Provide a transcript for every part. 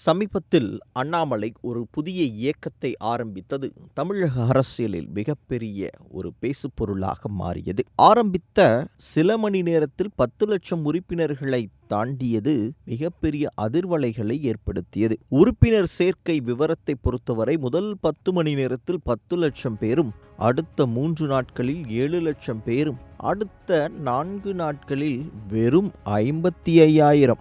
சமீபத்தில் அண்ணாமலை ஒரு புதிய இயக்கத்தை ஆரம்பித்தது தமிழக அரசியலில் மிகப்பெரிய ஒரு பேசுபொருளாக மாறியது. ஆரம்பித்த சில மணி நேரத்தில் 10 லட்சம் உறுப்பினர்களை தாண்டியது மிகப்பெரிய அதிர்வலைகளை ஏற்படுத்தியது. உறுப்பினர் சேர்க்கை விவரத்தை பொறுத்தவரை முதல் 10 மணி நேரத்தில் 10 லட்சம் பேரும், அடுத்த 3 நாட்களில் 7 லட்சம் பேரும், அடுத்த 4 நாட்களில் வெறும் 55,000,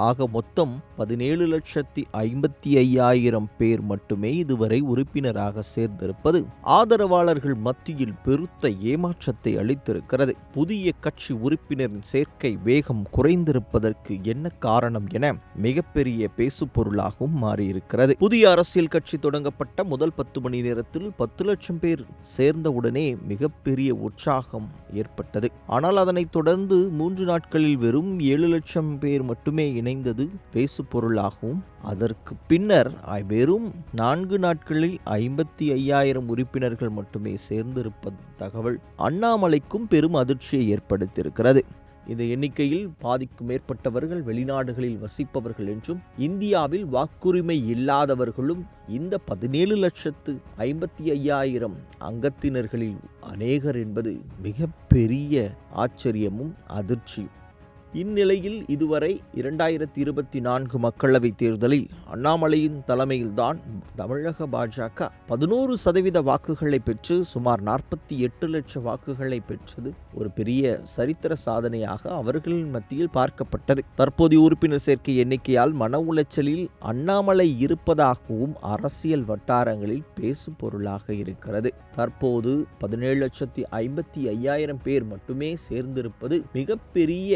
ஆக மொத்தம் 17,55,000 பேர் மட்டுமே இதுவரை உறுப்பினராக சேர்ந்திருப்பது ஆதரவாளர்கள் மத்தியில் பெருத்த ஏமாற்றத்தை அளித்திருக்கிறது. புதிய கட்சி உறுப்பினரின் சேர்க்கை வேகம் குறைந்திருப்பதற்கு என்ன காரணம் என மிகப்பெரிய பேசுபொருளாகவும் மாறியிருக்கிறது. புதிய அரசியல் கட்சி தொடங்கப்பட்ட முதல் 10 மணி நேரத்தில் 10 லட்சம் பேர் சேர்ந்தவுடனே மிகப்பெரிய உற்சாகம் ஏற்பட்டது. ஆனால் அதனைத் தொடர்ந்து 3 நாட்களில் வெறும் 7 லட்சம் பேர் மட்டுமே இணைந்தது பேசுபொருளாகவும், அதற்கு பின்னர் வெறும் 4 நாட்களில் 55,000 உறுப்பினர்கள் மட்டுமே சேர்ந்திருப்பது தகவல் அண்ணாமலைக்கும் பெரும் அதிர்ச்சியை ஏற்படுத்தியிருக்கிறது. இந்த எண்ணிக்கையில் பாதிக்கும் மேற்பட்டவர்கள் வெளிநாடுகளில் வசிப்பவர்கள் என்றும், இந்தியாவில் வாக்குரிமை இல்லாதவர்களும் இந்த 17,55,000 அங்கத்தினர்களில் அநேகர் என்பது மிகப்பெரிய ஆச்சரியமும் அதிர்ச்சியும். இந்நிலையில் இதுவரை 2024 மக்களவைத் தேர்தலில் அண்ணாமலையின் தலைமையில்தான் தமிழக பாஜக 11% வாக்குகளை பெற்று சுமார் 48 லட்சம் வாக்குகளை பெற்றது ஒரு பெரிய சரித்திர சாதனையாக அவர்களின் மத்தியில் பார்க்கப்பட்டது. தற்போதைய உறுப்பினர் சேர்க்கை எண்ணிக்கையால் மன உளைச்சலில் அண்ணாமலை இருப்பதாகவும் அரசியல் வட்டாரங்களில் பேசு பொருளாக இருக்கிறது. தற்போது 17,55,000 பேர் மட்டுமே சேர்ந்திருப்பது மிகப்பெரிய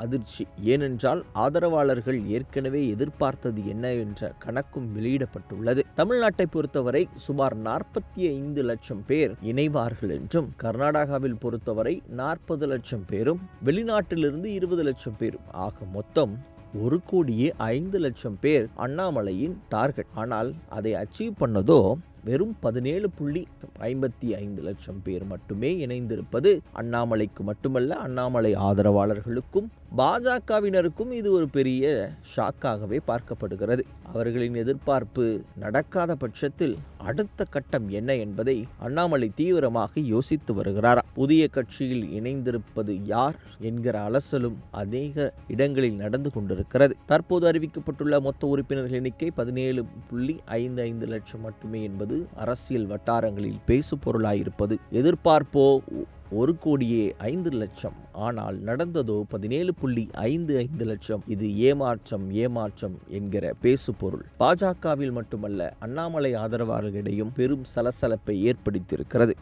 அதிர்ச்சி. ஏனென்றால் ஆதரவாளர்கள் ஏற்கனவே எதிர்பார்த்தது என்ன என்ற கணக்கும் வெளியிடப்பட்டுள்ளது. தமிழ்நாட்டை பொறுத்தவரை சுமார் 45 லட்சம் பேர் இணைவார்கள் என்றும், கர்நாடகாவில் பொறுத்தவரை 40 லட்சம் பேரும், வெளிநாட்டிலிருந்து 20 லட்சம் பேரும், ஆக மொத்தம் 1,05,00,000 பேர் அண்ணாமலையின் டார்கெட். ஆனால் அதை அச்சீவ் பண்ணதோ வெறும் 17,55 லட்சம் பேர் மட்டுமே இணைந்திருப்பது அண்ணாமலைக்கு மட்டுமல்ல, அண்ணாமலை ஆதரவாளர்களுக்கும் பாஜகவினருக்கும் இது ஒரு பெரிய ஷாக்காகவே பார்க்கப்படுகிறது. அவர்களின் எதிர்பார்ப்பு நடக்காத பட்சத்தில் அடுத்த கட்டம் என்ன என்பதை அண்ணாமலை தீவிரமாக யோசித்து வருகிறார். புதிய கட்சியில் இணைந்திருப்பது யார் என்கிற அலசலும் அநேக இடங்களில் நடந்து கொண்டிருக்கிறது. தற்போது அறிவிக்கப்பட்டுள்ள மொத்த உறுப்பினர்கள் எண்ணிக்கை 17,55 லட்சம் மட்டுமே என்பது அரசியல் வட்டாரங்களில் பேசு பொருளாயிருப்பது. எதிர்பார்ப்போ 1,05,00,000, ஆனால் நடந்ததோ 17,55 லட்சம். இது ஏமாற்றம் என்கிற பேசு பொருள் பாஜகவில் மட்டுமல்ல, அண்ணாமலை ஆதரவாளர்களிடையும் பெரும் சலசலப்பை ஏற்படுத்தியிருக்கிறது.